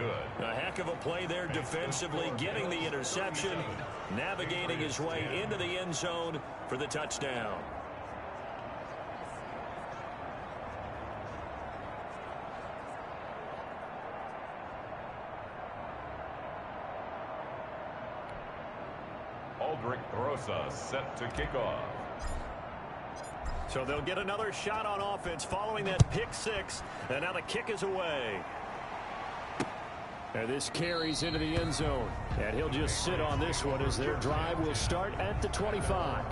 good. A heck of a play there defensively, getting the interception, navigating his way into the end zone for the touchdown. Aldrich Rosa set to kick off. So they'll get another shot on offense following that pick six, and now the kick is away. And this carries into the end zone, and he'll just sit on this one as their drive will start at the 25.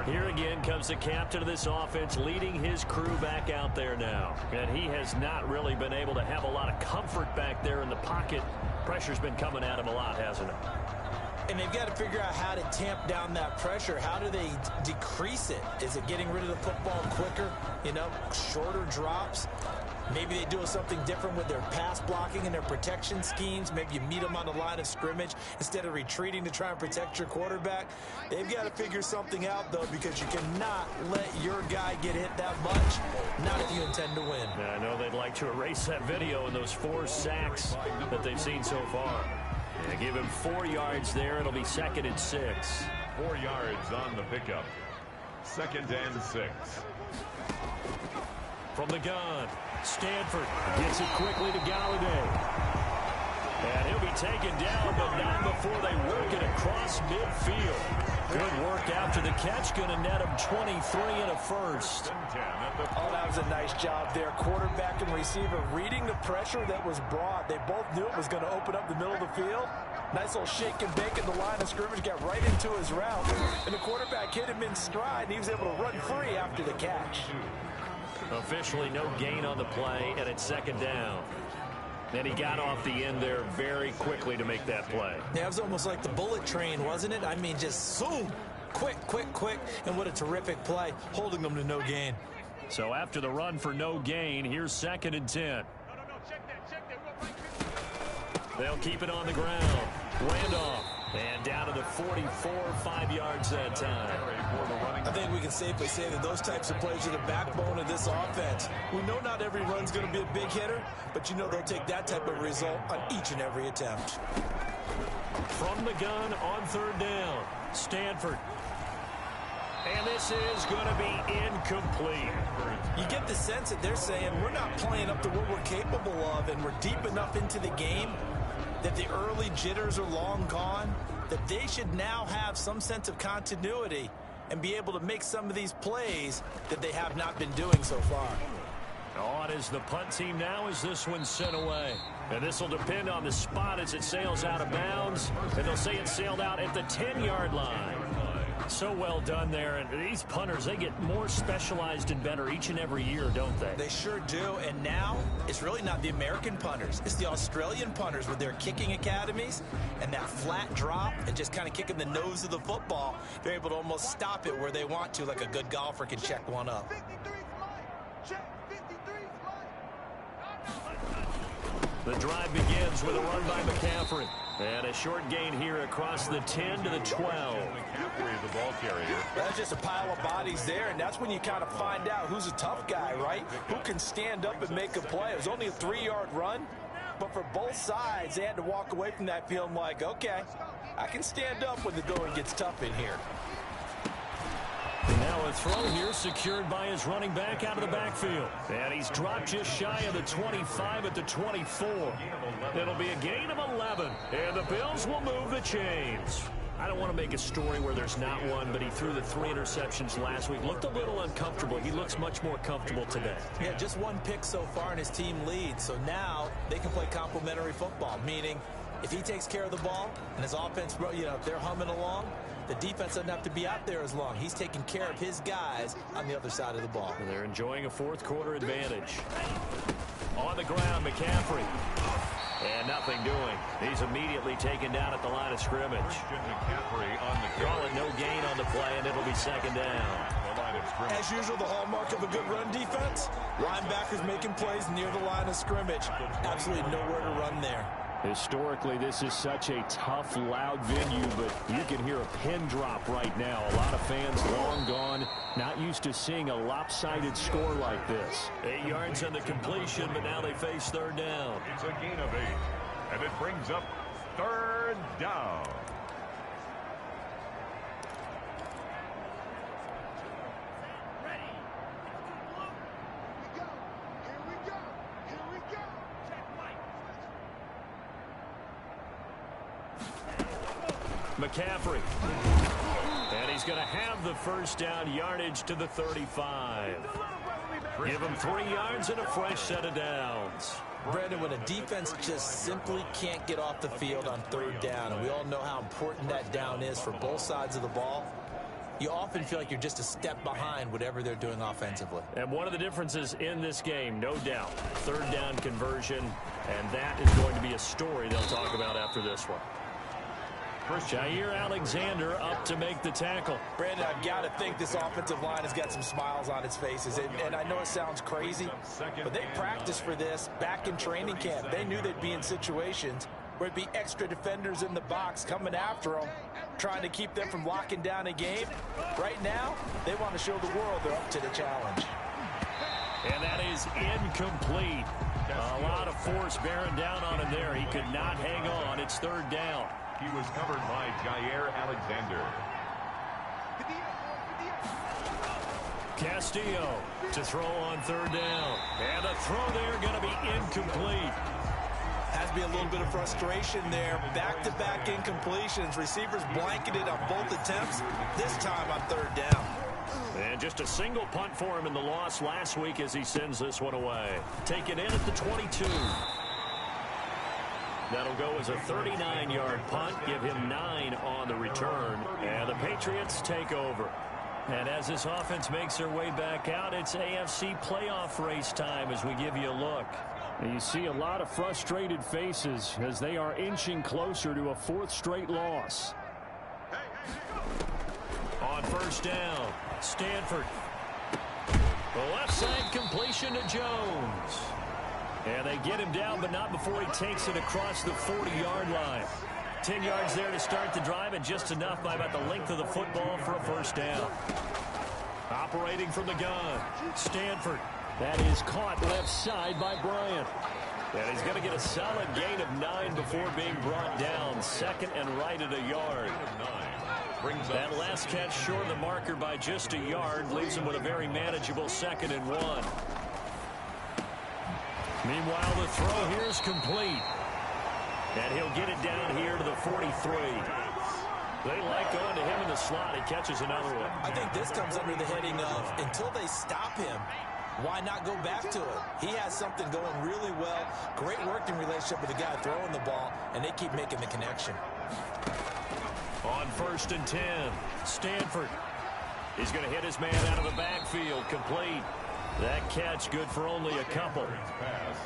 Here again comes the captain of this offense leading his crew back out there now. And he has not really been able to have a lot of comfort back there in the pocket. Pressure's been coming at him a lot, hasn't it? And they've got to figure out how to tamp down that pressure. How do they decrease it? Is it getting rid of the football quicker? You know, shorter drops? Maybe they do something different with their pass blocking and their protection schemes. Maybe you meet them on the line of scrimmage instead of retreating to try and protect your quarterback. They've got to figure something out, though, because you cannot let your guy get hit that much, not if you intend to win. I know they'd like to erase that video and those 4 sacks that they've seen so far. Yeah, give him 4 yards there. It'll be 2nd and 6. 4 yards on the pickup. 2nd and 6. From the gun, Stanford gets it quickly to Galladay. And he'll be taken down, but not before they work it across midfield. Good work after the catch. Going to net him 23 and a first. Oh, that was a nice job there. Quarterback and receiver reading the pressure that was brought. They both knew it was going to open up the middle of the field. Nice little shake and bake in the line of scrimmage. Got right into his route. And the quarterback hit him in stride, and he was able to run free after the catch. Officially no gain on the play, and it's 2nd down. And he got off the end there very quickly to make that play. Yeah, it was almost like the bullet train, wasn't it? I mean, just zoom. Quick, quick, quick. And what a terrific play, holding them to no gain. So after the run for no gain, here's 2nd and 10. They'll keep it on the ground. Randolph. And down to the 44, 5 yards that time. I think we can safely say that those types of plays are the backbone of this offense. We know not every run's going to be a big hitter, but you know they'll take that type of result on each and every attempt. From the gun on 3rd down, Stanford. And this is going to be incomplete. You get the sense that they're saying we're not playing up to what we're capable of, and we're deep enough into the game that the early jitters are long gone, that they should now have some sense of continuity and be able to make some of these plays that they have not been doing so far. On is the punt team now as this one's sent away. And this will depend on the spot as it sails out of bounds. And they'll say it sailed out at the 10-yard line. So well done there. And these punters, they get more specialized and better each and every year, don't they? They sure do. And now it's really not the American punters. It's the Australian punters with their kicking academies and that flat drop and just kind of kicking the nose of the football. They're able to almost stop it where they want to, like a good golfer can check one up. The drive begins with a run by McCaffrey. And a short gain here across the 10 to the 12. McCaffrey, the ball carrier. That's just a pile of bodies there, and that's when you kind of find out who's a tough guy, right? Who can stand up and make a play. It was only a 3-yard run, but for both sides, they had to walk away from that feeling like, okay, I can stand up when the going gets tough in here. Now a throw here secured by his running back out of the backfield. And he's dropped just shy of the 25 at the 24. It'll be a gain of 11. And the Bills will move the chains. I don't want to make a story where there's not one, but he threw the 3 interceptions last week. Looked a little uncomfortable. He looks much more comfortable today. Yeah, just 1 pick so far and his team leads. So now they can play complementary football, meaning if he takes care of the ball and his offense, you know, if they're humming along, the defense doesn't have to be out there as long. He's taking care of his guys on the other side of the ball. And they're enjoying a 4th quarter advantage. On the ground, McCaffrey. And nothing doing. He's immediately taken down at the line of scrimmage. McCaffrey on the call it no gain on the play, and it'll be 2nd down. As usual, the hallmark of a good run defense, linebackers making plays near the line of scrimmage. Absolutely nowhere to run there. Historically, this is such a tough, loud venue, but you can hear a pin drop right now. A lot of fans long gone, not used to seeing a lopsided score like this. 8 yards on the completion, but now they face 3rd down. It's a gain of 8. And it brings up third down. McCaffrey. And he's going to have the first down yardage to the 35. Give him 3 yards and a fresh set of downs. Brandon, when a defense just simply can't get off the field on third down, and we all know how important that down is for both sides of the ball, you often feel like you're just a step behind whatever they're doing offensively. And one of the differences in this game, no doubt, third down conversion, and that is going to be a story they'll talk about after this one. Jair Alexander up to make the tackle. Brandon, I've got to think this offensive line has got some smiles on its faces. And I know it sounds crazy, but they practiced for this back in training camp. They knew they'd be in situations where it'd be extra defenders in the box coming after them, trying to keep them from locking down a game. Right now, they want to show the world they're up to the challenge. And that is incomplete. A lot of force bearing down on him there. He could not hang on. It's third down. He was covered by Jair Alexander. Castillo to throw on third down. And the throw there going to be incomplete. Has to be a little bit of frustration there. Back-to-back incompletions. Receivers blanketed on both attempts, this time on third down. And just a single punt for him in the loss last week as he sends this one away. Taken in at the 22. That'll go as a 39-yard punt. Give him 9 on the return. And the Patriots take over. And as this offense makes their way back out, it's AFC playoff race time as we give you a look. And you see a lot of frustrated faces as they are inching closer to a 4th straight loss. On first down, Stanford. The left side completion to Jones. And they get him down, but not before he takes it across the 40-yard line. 10 yards there to start the drive, and just enough by about the length of the football for a first down. Operating from the gun, Stanford. That is caught left side by Bryant. And he's going to get a solid gain of 9 before being brought down. Second and right at a yard. That last catch short of the marker by just a yard leaves him with a very manageable 2nd and 1. Meanwhile, the throw here is complete. And he'll get it down here to the 43. They like going to him in the slot. He catches another one. I think this comes under the heading of, until they stop him, why not go back to it? He has something going really well. Great working relationship with the guy throwing the ball, and they keep making the connection. On first and 10, Stanford. He's going to hit his man out of the backfield. Complete. That catch good for only a couple. Pass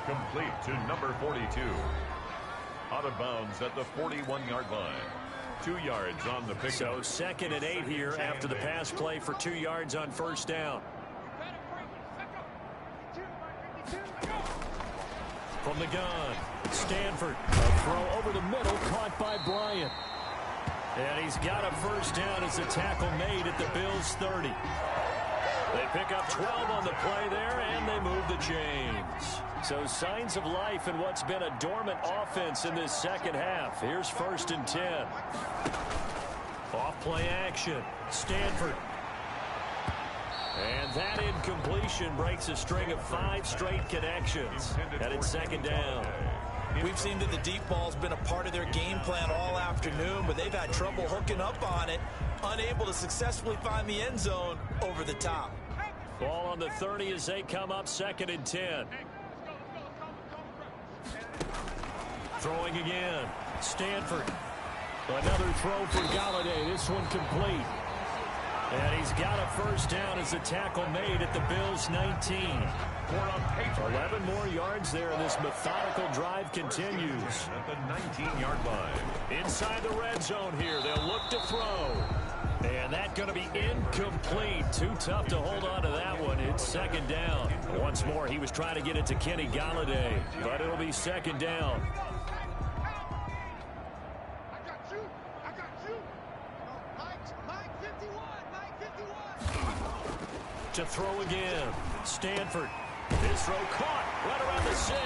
complete to number 42. Out of bounds at the 41-yard line. 2 yards on the pick. So 2nd and 8 here after the pass play for 2 yards on first down. From the gun, Stanford. A throw over the middle, caught by Bryant. And he's got a first down as the tackle made at the Bills' 30. They pick up 12 on the play there, and they move the chains. So signs of life in what's been a dormant offense in this second half. Here's first and 10. Off play action. Stanford. And that incompletion breaks a string of 5 straight connections. And it's 2nd down. We've seen that the deep ball's been a part of their game plan all afternoon, but they've had trouble hooking up on it, unable to successfully find the end zone over the top. Ball on the 30 as they come up 2nd and 10. Throwing again. Stanford. Another throw for Galladay. This one complete. And he's got a first down as the tackle made at the Bills' 19. 11 more yards there, and this methodical drive continues. At the 19-yard line. Inside the red zone here. They'll look to throw. And that's going to be incomplete. Too tough to hold on to that one. It's 2nd down. Once more, he was trying to get it to Kenny Galladay, but it'll be 2nd down. To throw again. Stanford. His throw caught right around the 6.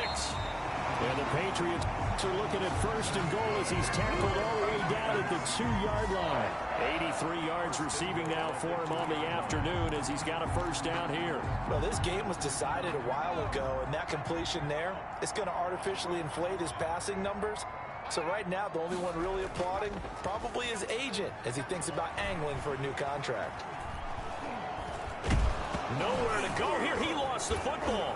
And the Patriots are looking at first and goal as he's tackled all the way down at the 2-yard line. 83 yards receiving now for him on the afternoon as he's got a first down here. Well, this game was decided a while ago, and that completion there, it's going to artificially inflate his passing numbers. So right now, the only one really applauding probably his agent as he thinks about angling for a new contract. Nowhere to go here. He lost the football.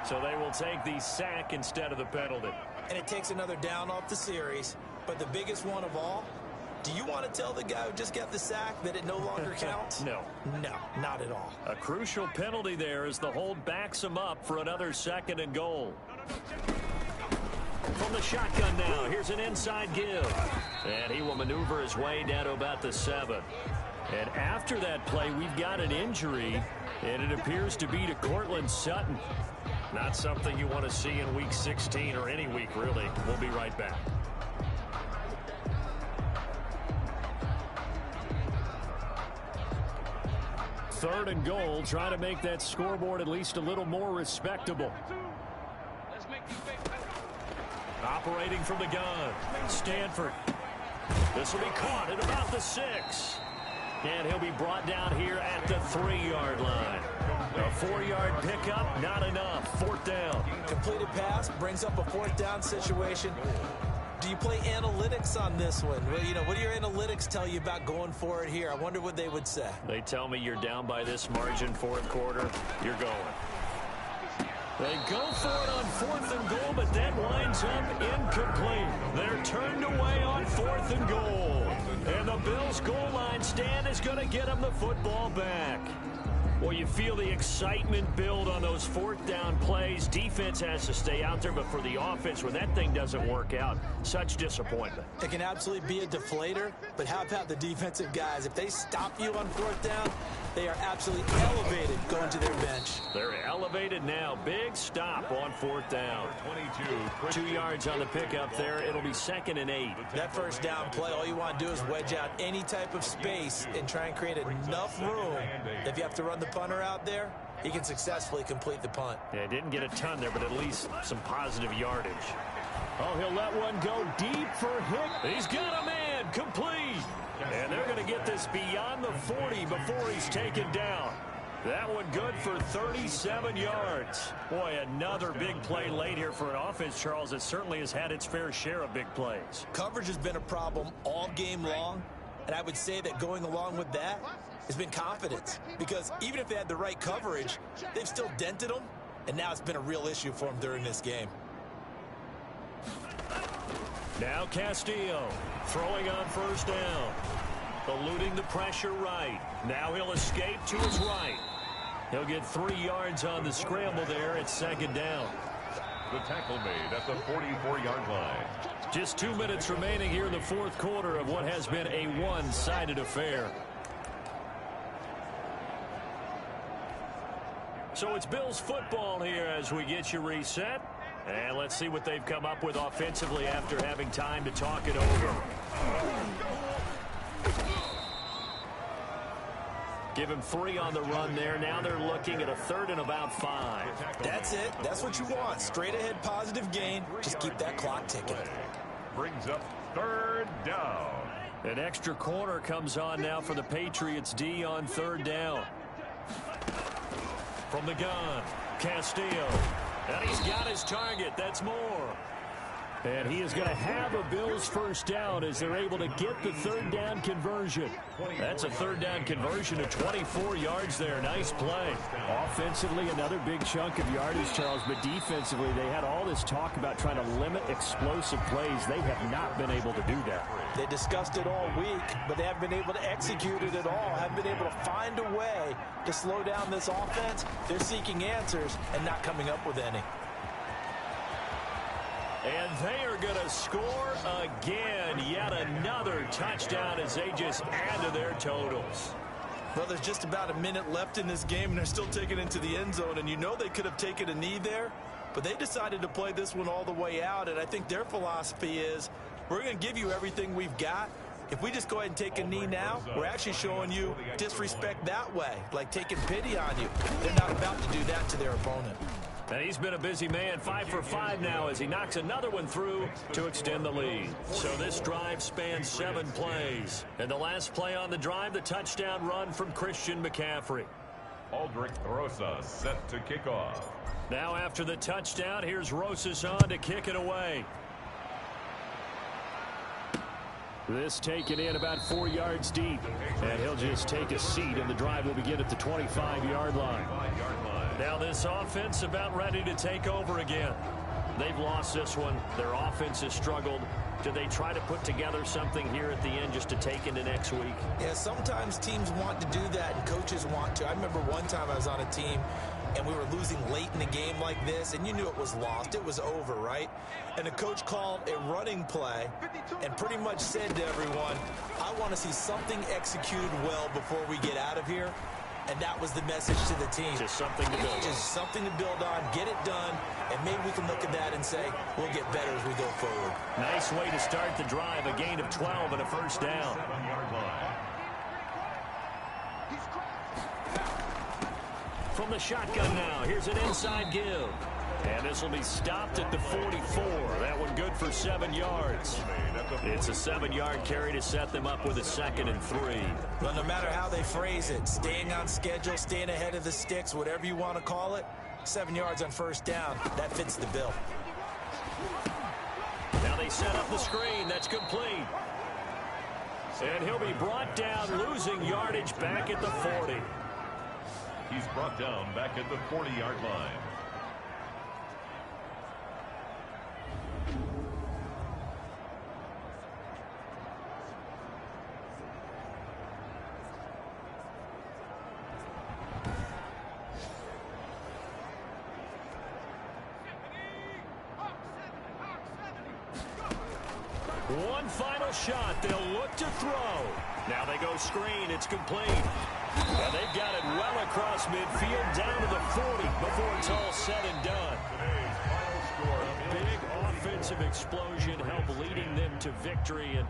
So they will take the sack instead of the penalty. And it takes another down off the series. But the biggest one of all, do you want to tell the guy who just got the sack that it no longer counts? No. No, not at all. A crucial penalty there as the hold backs him up for another 2nd and goal. From the shotgun now, here's an inside give. And he will maneuver his way down to about the 7. And after that play, we've got an injury, and it appears to be to Cortland Sutton. Not something you want to see in Week 16 or any week, really. We'll be right back. Third and goal, trying to make that scoreboard at least a little more respectable. Operating from the gun, Stanford. This will be caught at about the 6. And he'll be brought down here at the 3-yard line. A 4-yard pickup, not enough. 4th down. Completed pass brings up a 4th down situation. Do you play analytics on this one? Well, you know, what do your analytics tell you about going for it here? I wonder what they would say. They tell me you're down by this margin, 4th quarter. You're going. They go for it on 4th and goal, but that winds up incomplete. They're turned away on 4th and goal. And the Bills' goal line stand is going to get them the football back. Well, you feel the excitement build on those 4th down plays. Defense has to stay out there, but for the offense, when that thing doesn't work out, such disappointment. It can absolutely be a deflator, but how about the defensive guys? If they stop you on 4th down, they are absolutely elevated going to their bench. They're elevated now. Big stop on 4th down. 2 yards on the pickup there. It'll be 2nd and 8. That first down play, all you want to do is wedge out any type of space and try and create enough room. If you have to run the punter out there, he can successfully complete the punt. Yeah, didn't get a ton there, but at least some positive yardage. Oh, he'll let one go deep for Hick. He's got a man, complete. And they're going to get this beyond the 40 before he's taken down. That one good for 37 yards. Boy, another big play late here for an offense, Charles, that certainly has had its fair share of big plays. Coverage has been a problem all game long, and I would say that going along with that has been confidence. Because even if they had the right coverage, they've still dented them, and now it's been a real issue for them during this game. Now Castillo throwing on 1st down. Eluding the pressure right. Now he'll escape to his right. He'll get 3 yards on the scramble there at 2nd down. The tackle made at the 44-yard line. Just 2 minutes remaining here in the 4th quarter of what has been a one-sided affair. So it's Bills football here as we get you reset. And let's see what they've come up with offensively after having time to talk it over. Give him 3 on the run there. Now they're looking at a 3rd and about 5. That's it. That's what you want. Straight ahead positive gain. Just keep that clock ticking. Brings up 3rd down. An extra corner comes on now for the Patriots D on 3rd down. From the gun, Castillo. And he's got his target. That's more. And he is going to have a Bills 1st down as they're able to get the 3rd down conversion. That's a 3rd down conversion of 24 yards there. Nice play. Offensively, another big chunk of yardage, Charles, but defensively, they had all this talk about trying to limit explosive plays. They have not been able to do that. They discussed it all week, but they haven't been able to execute it at all. Haven't been able to find a way to slow down this offense. They're seeking answers and not coming up with any. And they are going to score again. Yet another touchdown as they just add to their totals. Well, there's just about a minute left in this game, and they're still taking it into the end zone. And you know they could have taken a knee there, But they decided to play this one all the way out, and I think their philosophy is we're going to give you everything we've got. If we just go ahead and take a knee now, we're actually showing you disrespect that way, like taking pity on you. They're not about to do that to their opponent. And he's been a busy man, 5 for 5 now as he knocks another one through to extend the lead. So this drive spans 7 plays. And the last play on the drive, the touchdown run from Christian McCaffrey. Aldrich Rosas set to kick off. Now after the touchdown, here's Rosas on to kick it away. This taken in about 4 yards deep. And he'll just take a seat, and the drive will begin at the 25-yard line. Now this offense about ready to take over again. They've lost this one. Their offense has struggled. Do they try to put together something here at the end just to take into next week? Yeah, sometimes teams want to do that and coaches want to. I remember one time I was on a team and we were losing late in the game like this, and you knew it was lost. It was over, right? And the coach called a running play and pretty much said to everyone, I want to see something executed well before we get out of here. And that was the message to the team. Just something to build on. Just something to build on, get it done, and maybe we can look at that and say, we'll get better as we go forward. Nice way to start the drive, a gain of 12 and a first down. From the shotgun now, here's an inside give. And this will be stopped at the 44. That one good for 7 yards. It's a 7-yard carry to set them up with a 2nd and 3. Well, no matter how they phrase it, staying on schedule, staying ahead of the sticks, whatever you want to call it, 7 yards on first down, that fits the bill. Now they set up the screen. That's complete. And he'll be brought down, losing yardage back at the 40. He's brought down back at the 40-yard line. One final shot. They'll look to throw. Now they go screen. It's complete. And they've got it well across midfield down to the 40 before it's all said and done. A big offensive explosion helped leading them to victory. And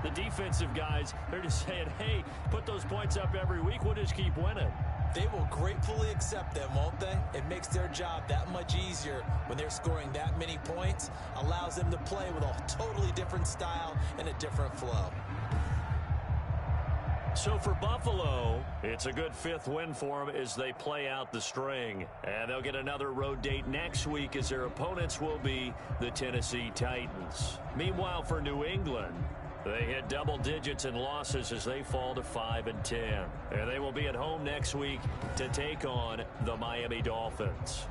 the defensive guys, they're just saying, hey, put those points up every week. We'll just keep winning. They will gratefully accept them, won't they? It makes their job that much easier when they're scoring that many points. Allows them to play with a totally different style and a different flow. So for Buffalo, it's a good 5th win for them as they play out the string. And they'll get another road date next week as their opponents will be the Tennessee Titans. Meanwhile, for New England, they hit double digits in losses as they fall to 5-10. And they will be at home next week to take on the Miami Dolphins.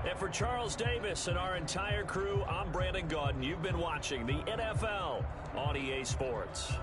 And for Charles Davis and our entire crew, I'm Brandon Gaudin. You've been watching the NFL on EA Sports.